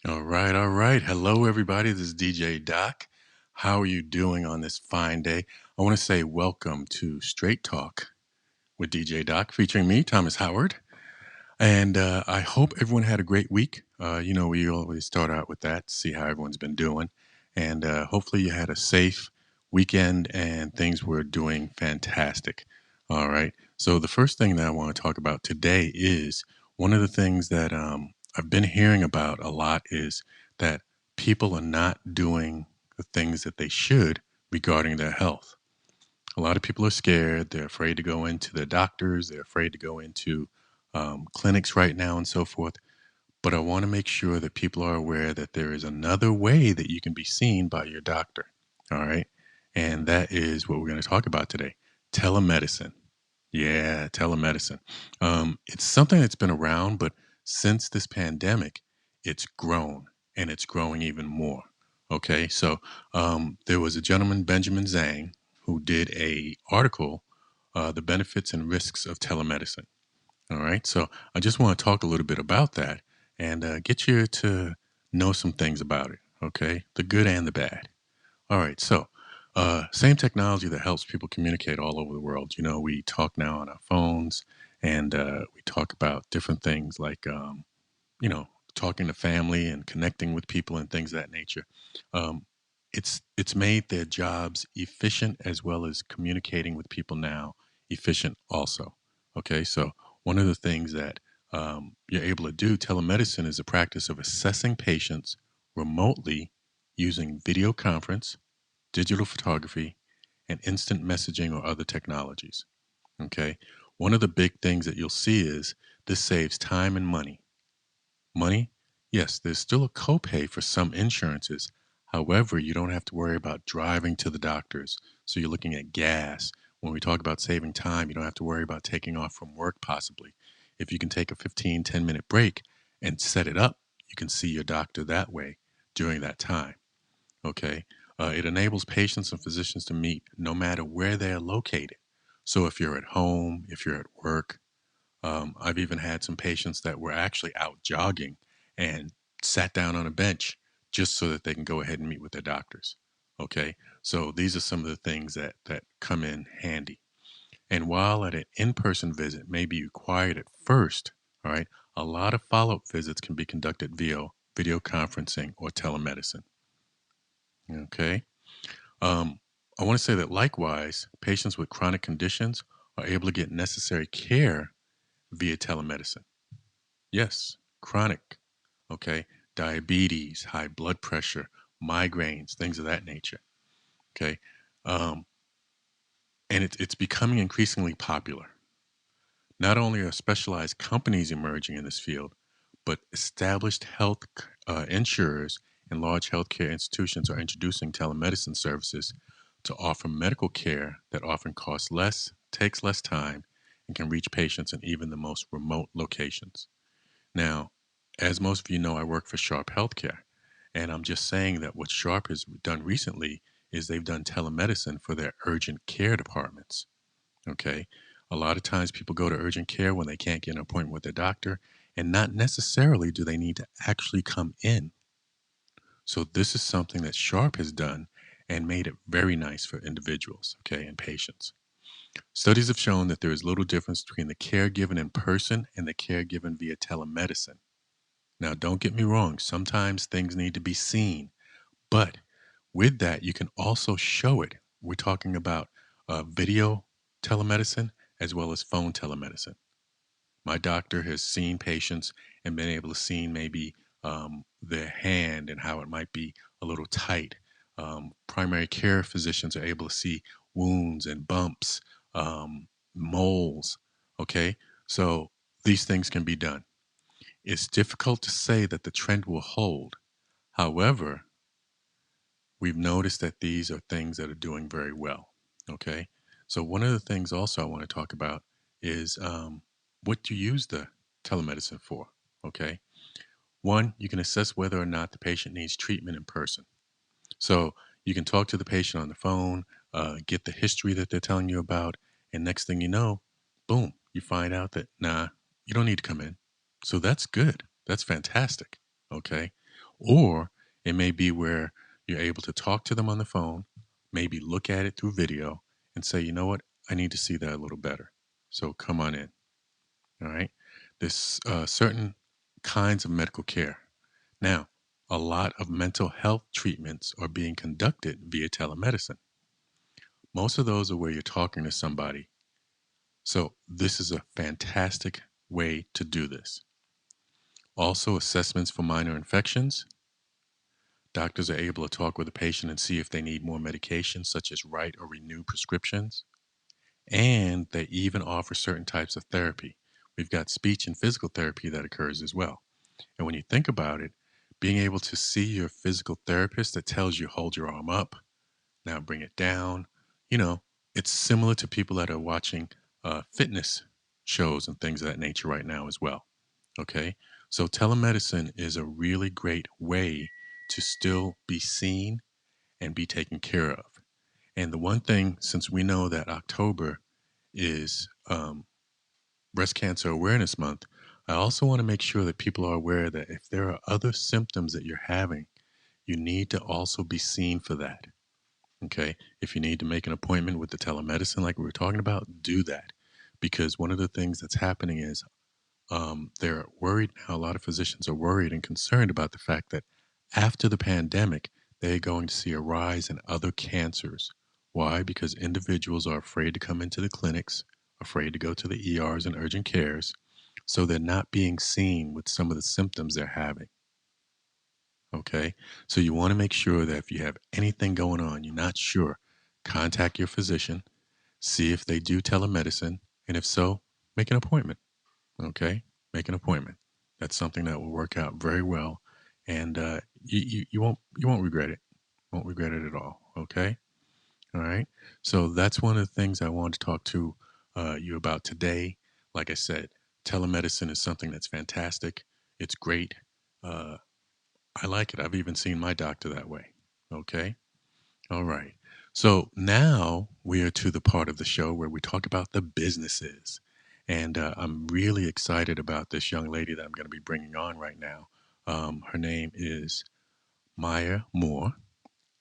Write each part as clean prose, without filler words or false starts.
All right, all right. Hello, everybody. This is DJ Doc. How are you doing on this fine day? I want to say welcome to Straight Talk with DJ Doc, featuring me, Thomas Howard. And I hope everyone had a great week. We always start out with that, see how everyone's been doing. And hopefully you had a safe weekend and things were doing fantastic. All right. So the first thing that I want to talk about today is one of the things that I've been hearing about a lot is that people are not doing the things that they should regarding their health. A lot of people are scared. They're afraid to go into their doctors. They're afraid to go into clinics right now and so forth. But I want to make sure that people are aware that there is another way that you can be seen by your doctor. All right. And that is what we're going to talk about today: telemedicine. Yeah, telemedicine. It's something that's been around, but since this pandemic, it's grown and it's growing even more. Okay, so there was a gentleman, Benjamin Zhang, who did a article, "The Benefits and Risks of Telemedicine." All right, so I just want to talk a little bit about that and get you to know some things about it. Okay, the good and the bad. All right, so same technology that helps people communicate all over the world. You know, we talk now on our phones, and we talk about different things like, talking to family and connecting with people and things of that nature. Um, it's made their jobs efficient as well as communicating with people now efficient also. Okay, so one of the things that you're able to do, telemedicine, is the practice of assessing patients remotely using video conference, digital photography, and instant messaging or other technologies. Okay. One of the big things that you'll see is this saves time and money. Money? Yes, there's still a copay for some insurances. However, you don't have to worry about driving to the doctors. So you're looking at gas. When we talk about saving time, you don't have to worry about taking off from work possibly. If you can take a 15, 10-minute break and set it up, you can see your doctor that way during that time. Okay. It enables patients and physicians to meet no matter where they're located. So if you're at home, if you're at work, I've even had some patients that were actually out jogging and sat down on a bench just so that they can go ahead and meet with their doctors. Okay. So these are some of the things that come in handy. And while at an in-person visit may be required at first, all right, a lot of follow-up visits can be conducted via video conferencing or telemedicine. Okay. Um, I want to say that likewise, patients with chronic conditions are able to get necessary care via telemedicine. Yes, chronic, okay, diabetes, high blood pressure, migraines, things of that nature. Okay. Um, and it's becoming increasingly popular. Not only are specialized companies emerging in this field, but established health insurers and large healthcare institutions are introducing telemedicine services to offer medical care that often costs less, takes less time, and can reach patients in even the most remote locations. Now, as most of you know, I work for Sharp Healthcare, and I'm just saying that what Sharp has done recently is they've done telemedicine for their urgent care departments. Okay. A lot of times people go to urgent care when they can't get an appointment with their doctor, and not necessarily do they need to actually come in. So, this is something that Sharp has done and made it very nice for individuals, okay, and patients. Studies have shown that there is little difference between the care given in person and the care given via telemedicine. Now, don't get me wrong, sometimes things need to be seen, but with that, you can also show it. We're talking about video telemedicine as well as phone telemedicine. My doctor has seen patients and been able to see maybe their hand and how it might be a little tight. Primary care physicians are able to see wounds and bumps, moles. Okay, so these things can be done. It's difficult to say that the trend will hold. However, we've noticed that these are things that are doing very well. Okay. So, one of the things also I want to talk about is what do you use the telemedicine for? Okay. One, you can assess whether or not the patient needs treatment in person. So, you can talk to the patient on the phone, get the history that they're telling you about, and next thing you know, boom, you find out that, nah, you don't need to come in. So, that's good. That's fantastic. Okay. Or it may be where you're able to talk to them on the phone, maybe look at it through video and say, you know what, I need to see that a little better. So come on in. All right. There's certain kinds of medical care. Now, a lot of mental health treatments are being conducted via telemedicine. Most of those are where you're talking to somebody. So, this is a fantastic way to do this. Also, assessments for minor infections. Doctors are able to talk with the patient and see if they need more medication, such as write or renew prescriptions. And they even offer certain types of therapy. We've got speech and physical therapy that occurs as well. And when you think about it, being able to see your physical therapist that tells you hold your arm up, now bring it down, you know, it's similar to people that are watching fitness shows and things of that nature right now as well. Okay. So telemedicine is a really great way to still be seen and be taken care of. And the one thing, since we know that October is Breast Cancer Awareness Month, I also want to make sure that people are aware that if there are other symptoms that you're having, you need to also be seen for that. Okay. If you need to make an appointment with the telemedicine, like we were talking about, do that. Because one of the things that's happening is they're worried now. A lot of physicians are worried and concerned about the fact that after the pandemic, they're going to see a rise in other cancers. Why? Because individuals are afraid to come into the clinics, afraid to go to the ERs and urgent cares, so they're not being seen with some of the symptoms they're having. Okay. So you want to make sure that if you have anything going on, you're not sure, contact your physician, see if they do telemedicine, and if so, make an appointment. Okay, make an appointment. That's something that will work out very well, and you won't regret it. Won't regret it at all. Okay, all right. So that's one of the things I wanted to talk to you about today. Like I said, telemedicine is something that's fantastic. It's great. Uh, I like it. I've even seen my doctor that way. Okay. All right. So now we are to the part of the show where we talk about the businesses. And I'm really excited about this young lady that I'm going to be bringing on right now. Her name is Miya Moore,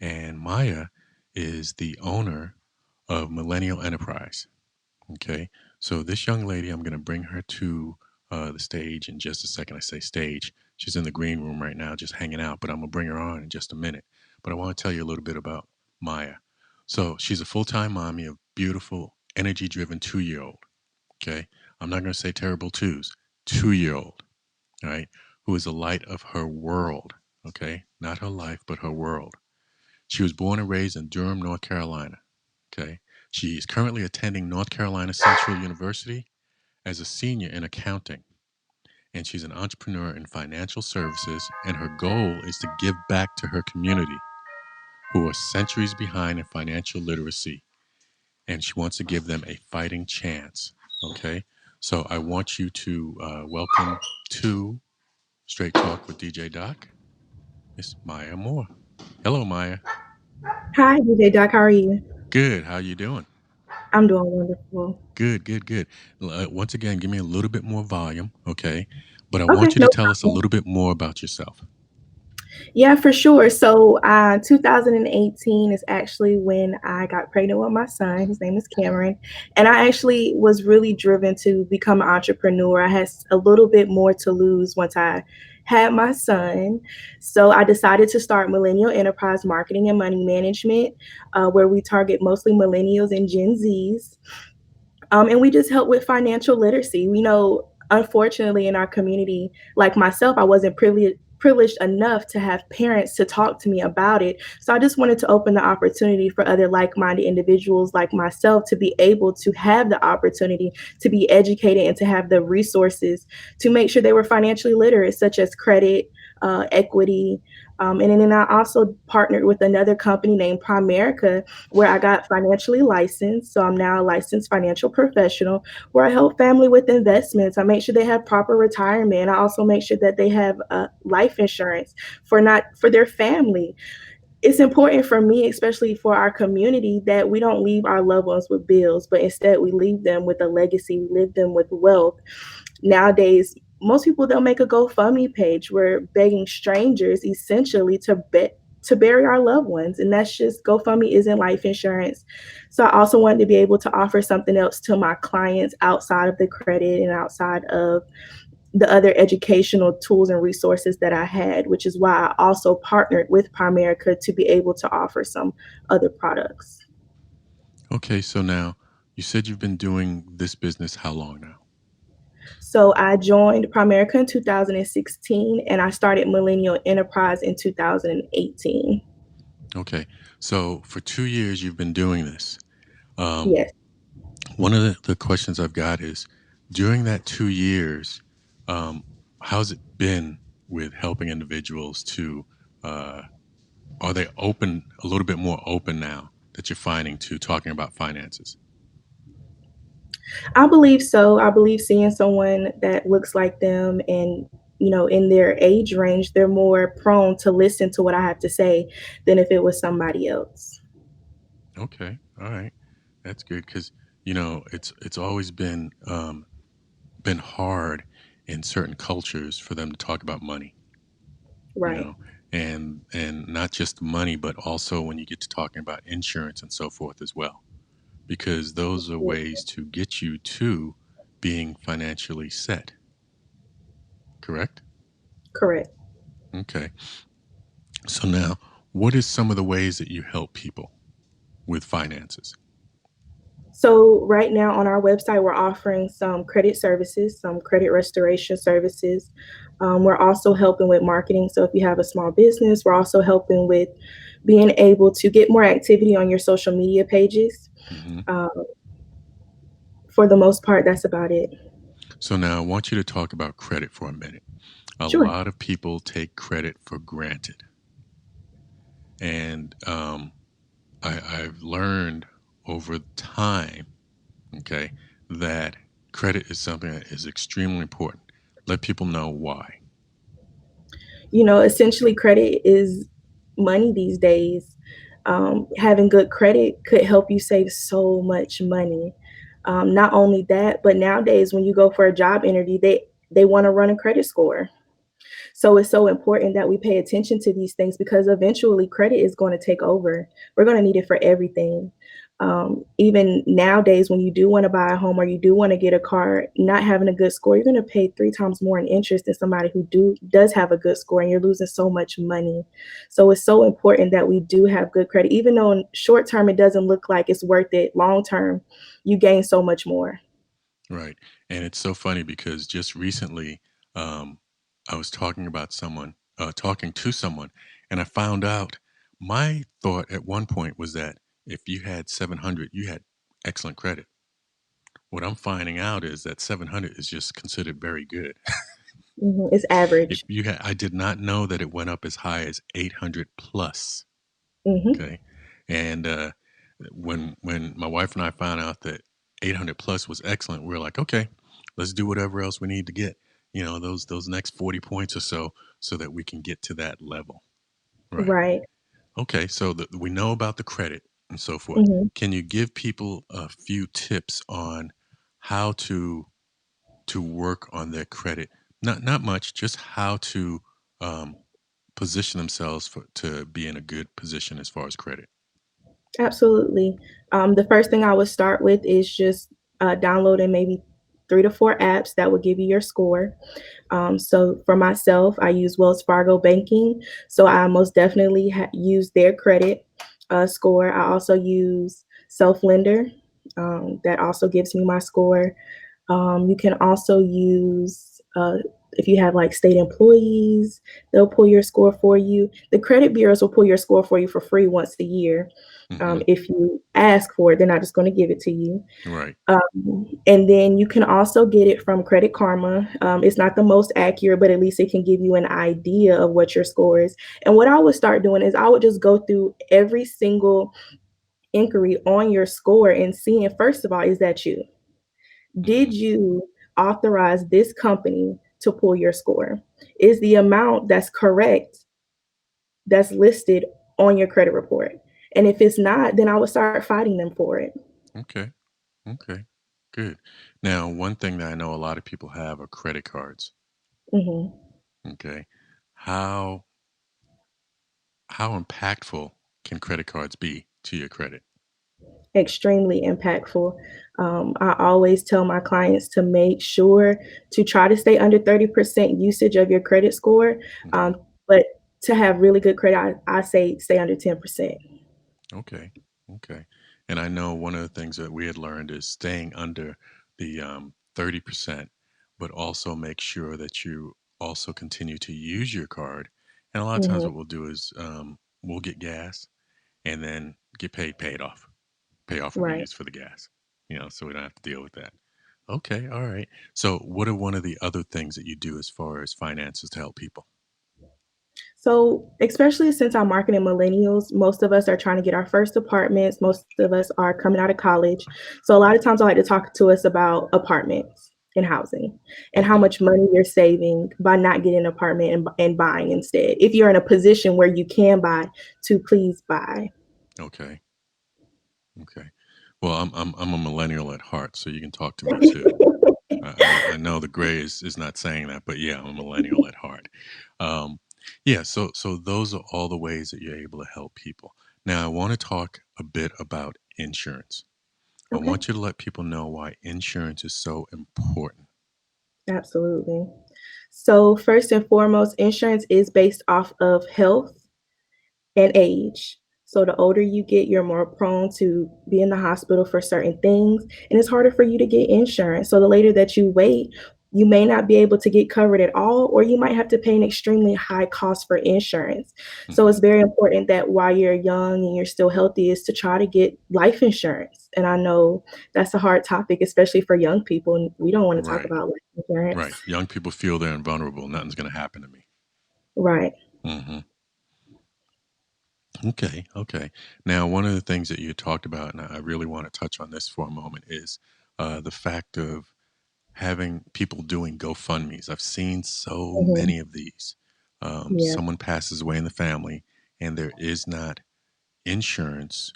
and Miya is the owner of Millennial Enterprise. Okay. So this young lady, I'm going to bring her to the stage in just a second. I say stage. She's in the green room right now, just hanging out, but I'm going to bring her on in just a minute. But I want to tell you a little bit about Miya. So she's a full time mommy of beautiful, energy driven 2 year old. Okay. I'm not going to say terrible twos, 2 year old. All right. Who is the light of her world. Okay. Not her life, but her world. She was born and raised in Durham, North Carolina. Okay. She is currently attending North Carolina Central University as a senior in accounting. And she's an entrepreneur in financial services. And her goal is to give back to her community, who are centuries behind in financial literacy. And she wants to give them a fighting chance. Okay. So I want you to welcome to Straight Talk with DJ Doc, Miss Miya Moore. Hello, Miya. Hi, DJ Doc. How are you? Good. How you doing? I'm doing wonderful. Good, good, good. Once again, give me a little bit more volume, okay? But I Okay, want you to no tell us a problem. little bit more about yourself. Yeah, for sure. So, 2018 is actually when I got pregnant with my son. His name is Cameron. And I actually was really driven to become an entrepreneur. I had a little bit more to lose once I had my son. So, I decided to start Millennial Enterprise Marketing and Money Management, where we target mostly millennials and Gen Zs. And we just help with financial literacy. We know, unfortunately, in our community, like myself, I wasn't privileged enough to have parents to talk to me about it. So I just wanted to open the opportunity for other like-minded individuals like myself to be able to have the opportunity to be educated and to have the resources to make sure they were financially literate, such as credit, equity. And then I also partnered with another company named Primerica, where I got financially licensed. So I'm now a licensed financial professional where I help family with investments. I make sure they have proper retirement. I also make sure that they have life insurance for their family. It's important for me, especially for our community, that we don't leave our loved ones with bills, but instead we leave them with a legacy. We leave them with wealth. Nowadays, most people, they'll make a GoFundMe page. We're begging strangers essentially to bet to bury our loved ones, and that's just GoFundMe isn't life insurance. So I also wanted to be able to offer something else to my clients outside of the credit and outside of the other educational tools and resources that I had, which is why I also partnered with Primerica to be able to offer some other products. Okay, so now you said you've been doing this business how long now? So I joined Primerica in 2016 and I started Millennial Enterprise in 2018. Okay, so for 2 years you've been doing this. Um, Yes. one of the questions I've got is during that 2 years, um, how's it been with helping individuals to, uh, are they open, a little bit more open now that you're finding to talking about finances? I believe so. I believe seeing someone that looks like them and in their age range, they're more prone to listen to what I have to say than if it was somebody else. Okay, all right, that's good because it's always been hard in certain cultures for them to talk about money, you Right. know, and not just money, but also when you get to talking about insurance and so forth as well, because those are ways to get you to being financially set, correct? Correct. Okay. So now, what is some of the ways that you help people with finances? So right now on our website, we're offering some credit services, some credit restoration services. We're also helping with marketing. So if you have a small business, we're also helping with being able to get more activity on your social media pages. Hmm. Uh, for the most part, that's about it. So now I want you to talk about credit for a minute. A Sure. lot of people take credit for granted. And I've learned over time, okay, that credit is something that is extremely important. Let people know why. Essentially, credit is money these days. Having good credit could help you save so much money. Not only that, but nowadays when you go for a job interview, they want to run a credit score. So it's so important that we pay attention to these things because eventually credit is going to take over. We're going to need it for everything. Even nowadays, when you do want to buy a home or you do want to get a car, not having a good score, you're going to pay 3 times more in interest than somebody who does have a good score, and you're losing so much money. So it's so important that we do have good credit, even though in short term it doesn't look like it's worth it. Long term, you gain so much more. Right. And it's so funny because just recently, um, I was talking to someone, and I found out my thought at one point was that if you had 700, you had excellent credit. What I'm finding out is that 700 is just considered very good. It's If average. you had, I did not know that it went up as high as 800 plus. Hmm. Okay, and when my wife and I found out that 800 plus was excellent, we were like, okay, let's do whatever else we need to get. Those next 40 points or so that we can get to that level. Right. Right. Okay. So we know about the credit and so forth. Hmm. Can you give people a few tips on how to work on their credit? Not much, just how to um, position themselves to be in a good position as far as credit. Absolutely. The first thing I would start with is just downloading maybe 3 to 4 apps that will give you your score. So for myself, I use Wells Fargo banking. So I most definitely use their credit score. I also use Self Lender. That also gives me my score. You can also use, if you have like state employees, they'll pull your score for you. The credit bureaus will pull your score for you for free once a year. Hmm. If you ask for it, they're not just going to give it to you. Right. And then you can also get it from Credit Karma. It's not the most accurate, but at least it can give you an idea of what your score is. And what I would start doing is I would just go through every single inquiry on your score and seeing, first of all, is that you? Hmm. Did you authorize this company to pull your score? Is the amount that's correct that's listed on your credit report? And if it's not, then I would start fighting them for it. Okay. Okay. Good. Now, one thing that I know a lot of people have are credit cards. Hmm. Okay. How how impactful can credit cards be to your credit? Extremely impactful. I always tell my clients to make sure to try to stay under 30% usage of your credit score. Okay. But to have really good credit, I say stay under 10%. Okay. Okay. And I know one of the things that we had learned is staying under the 30%, but also make sure that you also continue to use your card. And a lot of times, Hmm. what we'll do is we'll get gas and then get paid off, pay off what we Right. use for the gas, so we don't have to deal with that. Okay. All right. So, what are one of the other things that you do as far as finances to help people? So, especially since I'm marketing millennials, most of us are trying to get our first apartments. Most of us are coming out of college. So, a lot of times I like to talk to us about apartments and housing and how Hmm. much money you're saving by not getting an apartment and buying instead. If you're in a position where you can buy, to please buy. Okay. Okay. Well, I'm a millennial at heart, so you can talk to me too. I know the gray is not saying that, but yeah, I'm a millennial at heart. Um, yeah, so those are all the ways that you're able to help people. Now, I want to talk a bit about insurance. I Okay, want you to let people know why insurance is so important. absolutely. So, first and foremost, insurance is based off of health and age. So the older you get, you're more prone to be in the hospital for certain things, and it's harder for you to get insurance. So the later that you wait, you may not be able to get covered at all, or you might have to pay an extremely high cost for insurance. So Hmm. it's very important that while you're young and you're still healthy, is to try to get life insurance. And I know that's a hard topic, especially for young people, and we don't want to talk Right, about life insurance. right. Young people feel they're invulnerable. Nothing's going to happen to me. Right. Hmm. Okay, okay. Now, one of the things that you talked about, and I really want to touch on this for a moment, is the fact of having people doing GoFundMe's. I've seen so Hmm. many of these. Yeah. Someone passes away in the family, and there is not insurance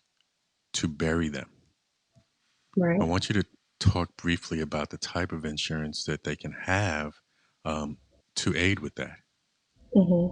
to bury them. I Right. want you to talk briefly about the type of insurance that they can have um, to aid with that. Hmm.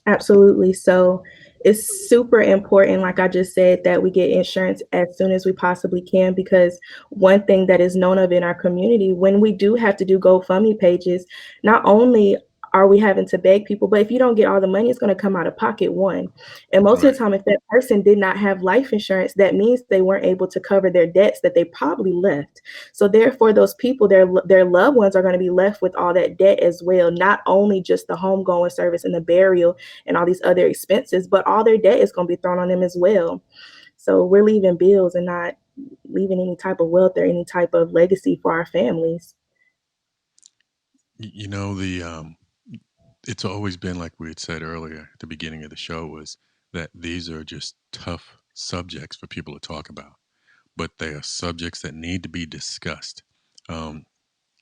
Absolutely. So it's super important, like I just said, that we get insurance as soon as we possibly can, because one thing that is known of in our community, when we do have to do GoFundMe pages, not only are we having to beg people, but if you don't get all the money, it's going to come out of pocket one. And most of the Right. time, if that person did not have life insurance, that means they weren't able to cover their debts that they probably left. So therefore, those people, their loved ones are going to be left with all that debt as well, not only just the homegoing service and the burial and all these other expenses, but all their debt is going to be thrown on them as well. So we're leaving bills and not leaving any type of wealth or any type of legacy for our families. The it's always been like we had said earlier at the beginning of the show was that these are just tough subjects for people to talk about, but they are subjects that need to be discussed. Um,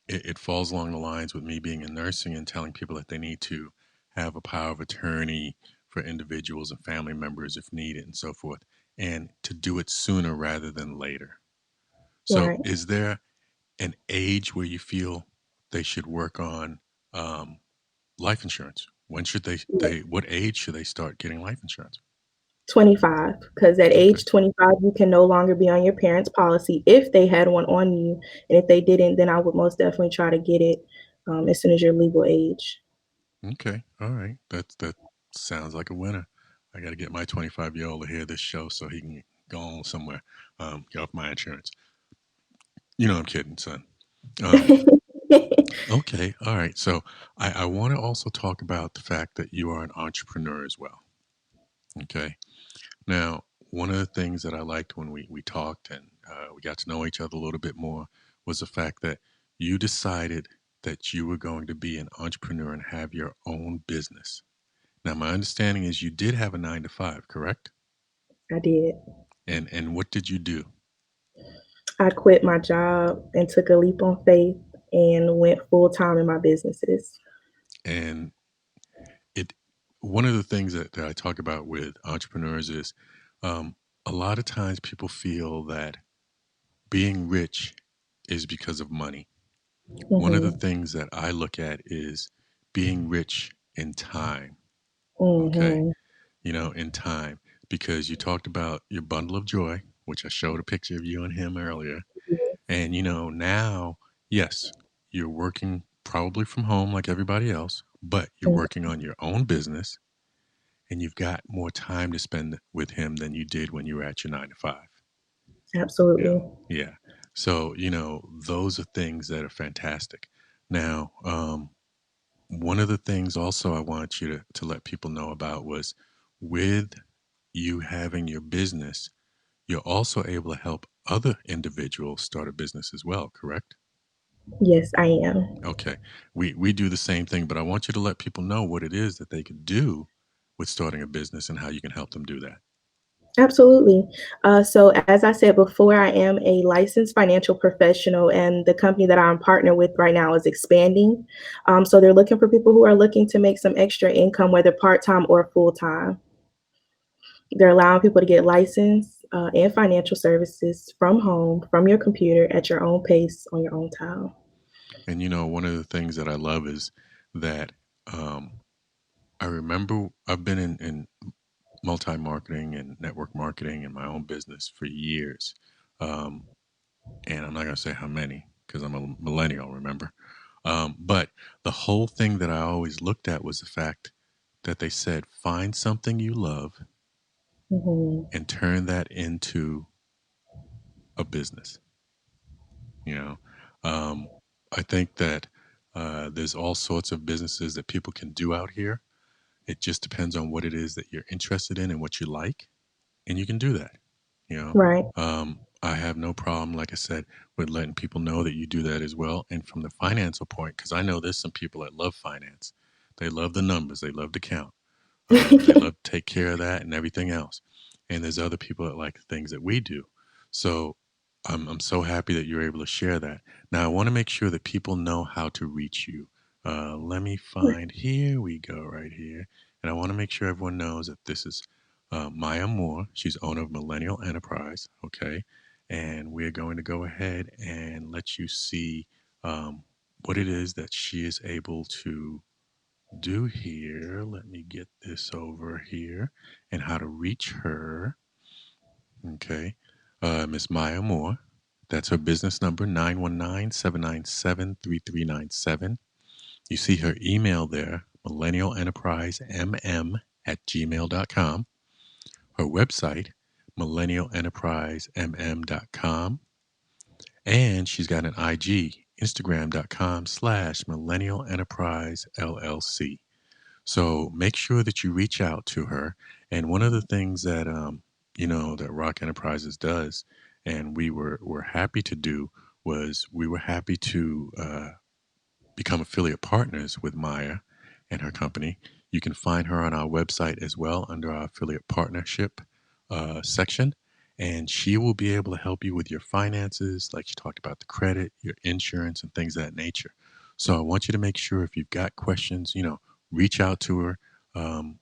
it falls along the lines with me being in nursing and telling people that they need to have a power of attorney for individuals and family members if needed and so forth, and to do it sooner rather than later. So, Right. is there an age where you feel they should work on um, life insurance? When should what age should they start getting life insurance? 25, because at Okay. age 25 you can no longer be on your parents' policy if they had one on you, and if they didn't, then I would most definitely try to get it as soon as your legal age. Okay. All right. That sounds like a winner. I got to get my 25-year-old to hear this show so he can go on somewhere, get off my insurance. I'm kidding, son. Um, okay. All right. So I want to also talk about the fact that you are an entrepreneur as well. Okay. Now, one of the things that I liked when we talked and we got to know each other a little bit more was the fact that you decided that you were going to be an entrepreneur and have your own business. Now, my understanding is you did have a 9 to 5, correct? I did. And what did you do? I quit my job and took a leap on faith and went full time in my businesses. And it one of the things that I talk about with entrepreneurs is um, a lot of times people feel that being rich is because of money. One of the Hmm. things that I look at is being rich in time. Okay. Mhm. In time, because you talked about your bundle of joy, which I showed a picture of you and him earlier. Yes, And, now, yes, you're working probably from home like everybody else, but you're mhm, working on your own business and you've got more time to spend with him than you did when you were at your 9 to 5. absolutely. Yeah. So, those are things that are fantastic. Now, one of the things also I wanted you to let people know about was with you having your business, you're also able to help other individuals start a business as well, correct? Yes, I am. Okay. We do the same thing, but I want you to let people know what it is that they could do with starting a business and how you can help them do that. Absolutely. So, as I said before, I am a licensed financial professional, and the company that I'm partnered with right now is expanding. So, they're looking for people who are looking to make some extra income, whether part time or full time. They're allowing people to get licensed in financial services from home, from your computer, at your own pace, on your own time. And one of the things that I love is that um, I remember I've been in multi marketing and network marketing in my own business for years. Um, and I'm not going to say how many because I'm a millennial, remember? But the whole thing that I always looked at was the fact that they said, find something you love Mhm. and turn that into a business. You know, um, I think that there's all sorts of businesses that people can do out here. It just depends on what it is that you're interested in and what you like, and you can do that. You know, Right. I have no problem, like I said, with letting people know that you do that as well. And from the financial point, because I know there's some people that love finance, they love the numbers, they love to count. They love to take care of that and everything else. And there's other people that like the things that we do. So I'm so happy that you're able to share that. Now, I want to make sure that people know how to reach you. Let me find, here we go, right here. And I want to make sure everyone knows that this is Miya Moore. She's owner of Millennial Enterprise. Okay. And we're going to go ahead and let you see um, what it is that she is able to do here. Let me get this over here and how to reach her. Okay. Miss Maya Moore. That's her business number, 919-797-3397. You see her email there, millennialenterprisemm at gmail.com. Her website, millennialenterprisemm.com. And she's got an IG, Instagram.com/Millennial Enterprise LLC. So make sure that you reach out to her. And one of the things that that Rock Enterprises does, and we were happy to do, was we were happy to become affiliate partners with Maya and her company. You can find her on our website as well under our affiliate partnership section. And she will be able to help you with your finances, like you talked about the credit, your insurance, and things of that nature. So I want you to make sure if you've got questions, reach out to her. Um,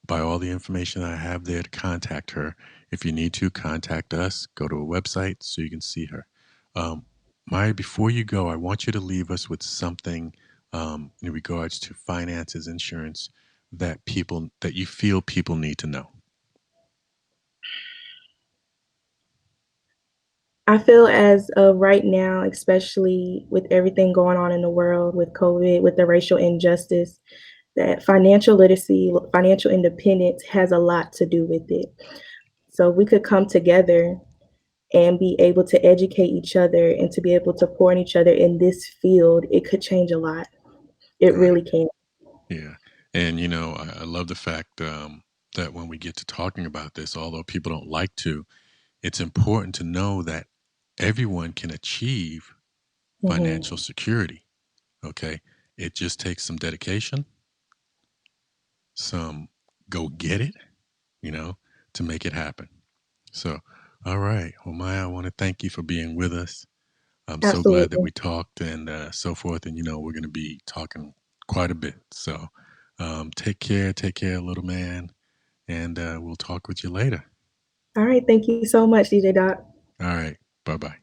by all the information I have there to contact her. If you need to contact us, go to a website so you can see her. Um, Maya, before you go, I want you to leave us with something in regards to finances, insurance that you feel people need to know. I feel as of right now, especially with everything going on in the world with COVID, with the racial injustice, that financial literacy, financial independence has a lot to do with it. So if we could come together and be able to educate each other and to be able to pour in each other in this field, it could change a lot. It Right. really can. Yeah. And, I love the fact that when we get to talking about this, although people don't like to, it's important to know that everyone can achieve financial Mhm. security. Okay. It just takes some dedication, some go get it, you know, to make it happen. So, all right. Well, Maya, I want to thank you for being with us. I'm so glad that Absolutely. we talked and so forth. And, we're going to be talking quite a bit. So, take care, little man. And we'll talk with you later. All right. Thank you so much, DJ Doc. All right. Bye bye.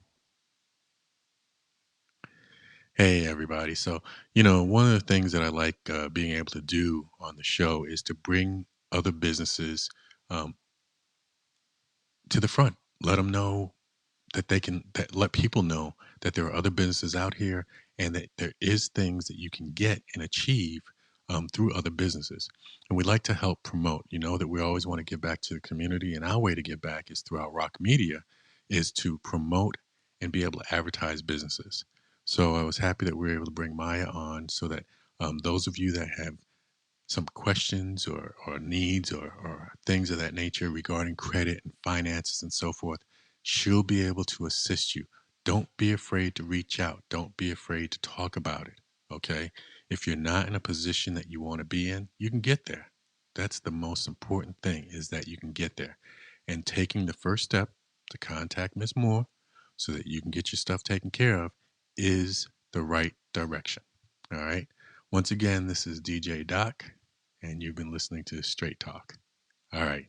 Hey, everybody. So, one of the things that I like being able to do on the show is to bring other businesses um, to the front. Let them know let people know that there are other businesses out here and that there is things that you can get and achieve through other businesses. And we like to help promote, that we always want to give back to the community. And our way to give back is through our rock media, is to promote and be able to advertise businesses. So I was happy that we were able to bring Maya on so that those of you that have some questions or needs or things of that nature regarding credit and finances and so forth, she'll be able to assist you. Don't be afraid to reach out. Don't be afraid to talk about it. Okay. If you're not in a position that you want to be in, you can get there. That's the most important thing is that you can get there. And taking the first step to contact Miss Moore so that you can get your stuff taken care of is the right direction. All right. Once again, this is DJ Doc, and you've been listening to Straight Talk. All right.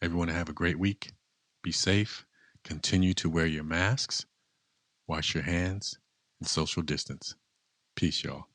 Everyone, have a great week. Be safe. Continue to wear your masks, wash your hands, and social distance. Peace, y'all.